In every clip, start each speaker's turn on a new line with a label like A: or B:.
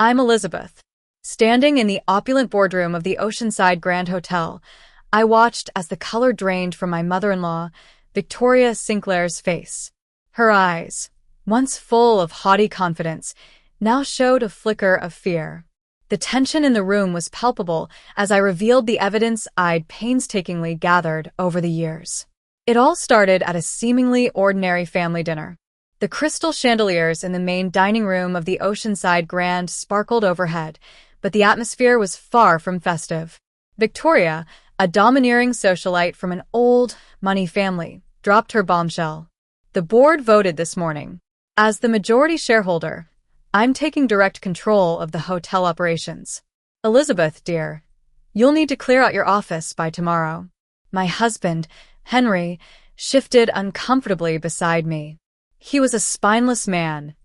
A: I'm Elizabeth. Standing in the opulent boardroom of the Oceanside Grand Hotel, I watched as the color drained from my mother-in-law, Victoria Sinclair's face. Her eyes, once full of haughty confidence, now showed a flicker of fear. The tension in the room was palpable as I revealed the evidence I'd painstakingly gathered over the years. It all started at a seemingly ordinary family dinner. The crystal chandeliers in the main dining room of the Oceanside Grand sparkled overhead, but the atmosphere was far from festive. Victoria, a domineering socialite from an old, money family, dropped her bombshell. The board voted this morning. As the majority shareholder, I'm taking direct control of the hotel operations. Elizabeth, dear, you'll need to clear out your office by tomorrow. My husband, Henry, shifted uncomfortably beside me. He was a spineless man,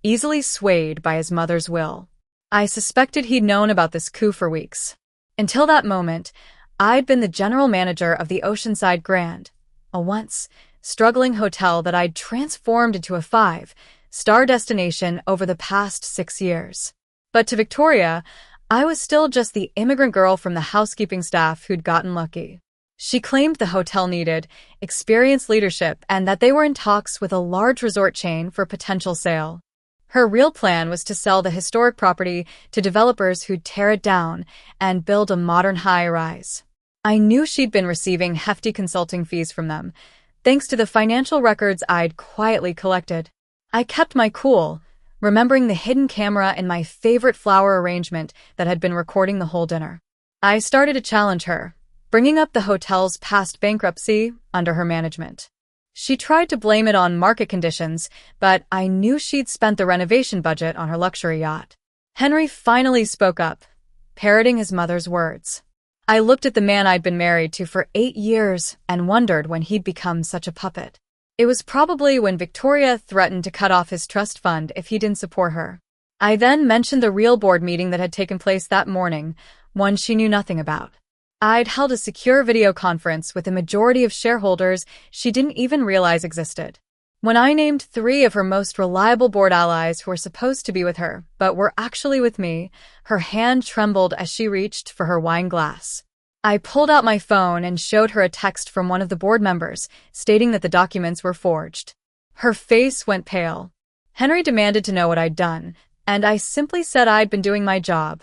A: easily swayed by his mother's will. I suspected he'd known about this coup for weeks. Until that moment, I'd been the general manager of the Oceanside Grand, a once struggling hotel that I'd transformed into a 5-star destination over the past 6 years. But to Victoria, I was still just the immigrant girl from the housekeeping staff who'd gotten lucky. She claimed the hotel needed experienced leadership and that they were in talks with a large resort chain for potential sale. Her real plan was to sell the historic property to developers who'd tear it down and build a modern high-rise. I knew she'd been receiving hefty consulting fees from them, thanks to the financial records I'd quietly collected. I kept my cool, remembering the hidden camera in my favorite flower arrangement that had been recording the whole dinner. I started to challenge her, bringing up the hotel's past bankruptcy under her management. She tried to blame it on market conditions, but I knew she'd spent the renovation budget on her luxury yacht. Henry finally spoke up, parroting his mother's words. I looked at the man I'd been married to for 8 years and wondered when he'd become such a puppet. It was probably when Victoria threatened to cut off his trust fund if he didn't support her. I then mentioned the real board meeting that had taken place that morning, one she knew nothing about. I'd held a secure video conference with a majority of shareholders she didn't even realize existed. When I named 3 of her most reliable board allies who were supposed to be with her, but were actually with me, her hand trembled as she reached for her wine glass. I pulled out my phone and showed her a text from one of the board members, stating that the documents were forged. Her face went pale. Henry demanded to know what I'd done, and I simply said I'd been doing my job,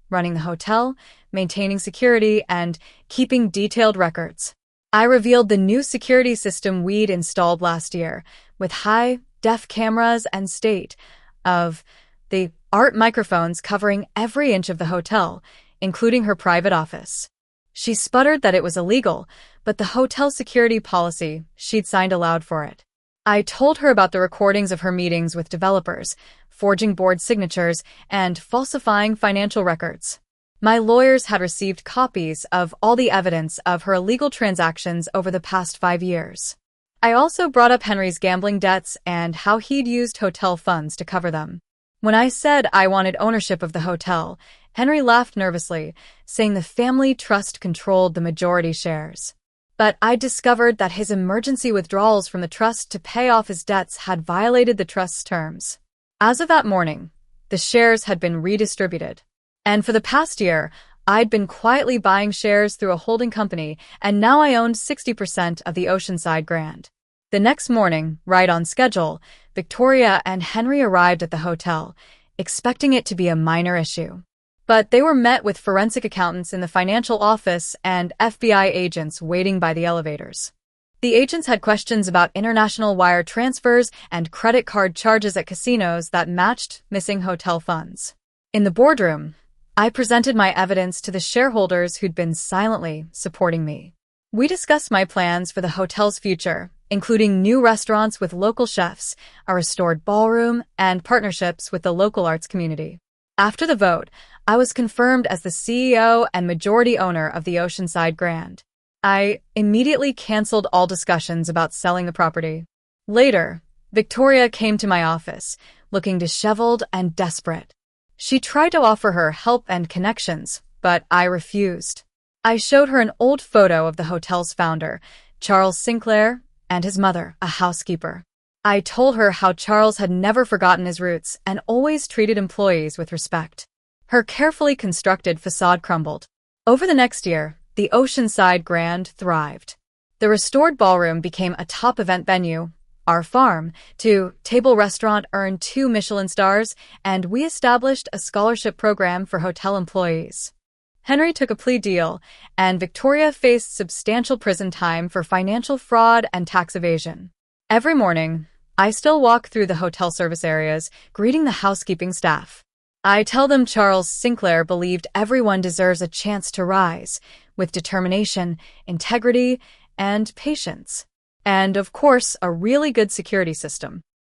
A: running the hotel, maintaining security, and keeping detailed records. I revealed the new security system we'd installed last year, with high-def cameras and state-of-the-art microphones covering every inch of the hotel, including her private office. She sputtered that it was illegal, but the hotel security policy she'd signed allowed for it. I told her about the recordings of her meetings with developers, forging board signatures, and falsifying financial records. My lawyers had received copies of all the evidence of her illegal transactions over the past 5 years. I also brought up Henry's gambling debts and how he'd used hotel funds to cover them. When I said I wanted ownership of the hotel, Henry laughed nervously, saying the family trust controlled the majority shares. But I discovered that his emergency withdrawals from the trust to pay off his debts had violated the trust's terms. As of that morning, the shares had been redistributed. And for the past year, I'd been quietly buying shares through a holding company, and now I owned 60% of the Oceanside Grand. The next morning, right on schedule, Victoria and Henry arrived at the hotel, expecting it to be a minor issue. But they were met with forensic accountants in the financial office and FBI agents waiting by the elevators. The agents had questions about international wire transfers and credit card charges at casinos that matched missing hotel funds. In the boardroom, I presented my evidence to the shareholders who'd been silently supporting me. We discussed my plans for the hotel's future, including new restaurants with local chefs, a restored ballroom, and partnerships with the local arts community. After the vote, I was confirmed as the CEO and majority owner of the Oceanside Grand. I immediately canceled all discussions about selling the property. Later, Victoria came to my office, looking disheveled and desperate. She tried to offer her help and connections, but I refused. I showed her an old photo of the hotel's founder, Charles Sinclair, and his mother, a housekeeper. I told her how Charles had never forgotten his roots and always treated employees with respect. Her carefully constructed facade crumbled. Over the next year, the Oceanside Grand thrived. The restored ballroom became a top event venue. Our farm, to table restaurant, earned 2 Michelin stars, and we established a scholarship program for hotel employees. Henry took a plea deal, and Victoria faced substantial prison time for financial fraud and tax evasion. Every morning, I still walk through the hotel service areas, greeting the housekeeping staff. I tell them Charles Sinclair believed everyone deserves a chance to rise, with determination, integrity, and patience. And, of course, a really good security system.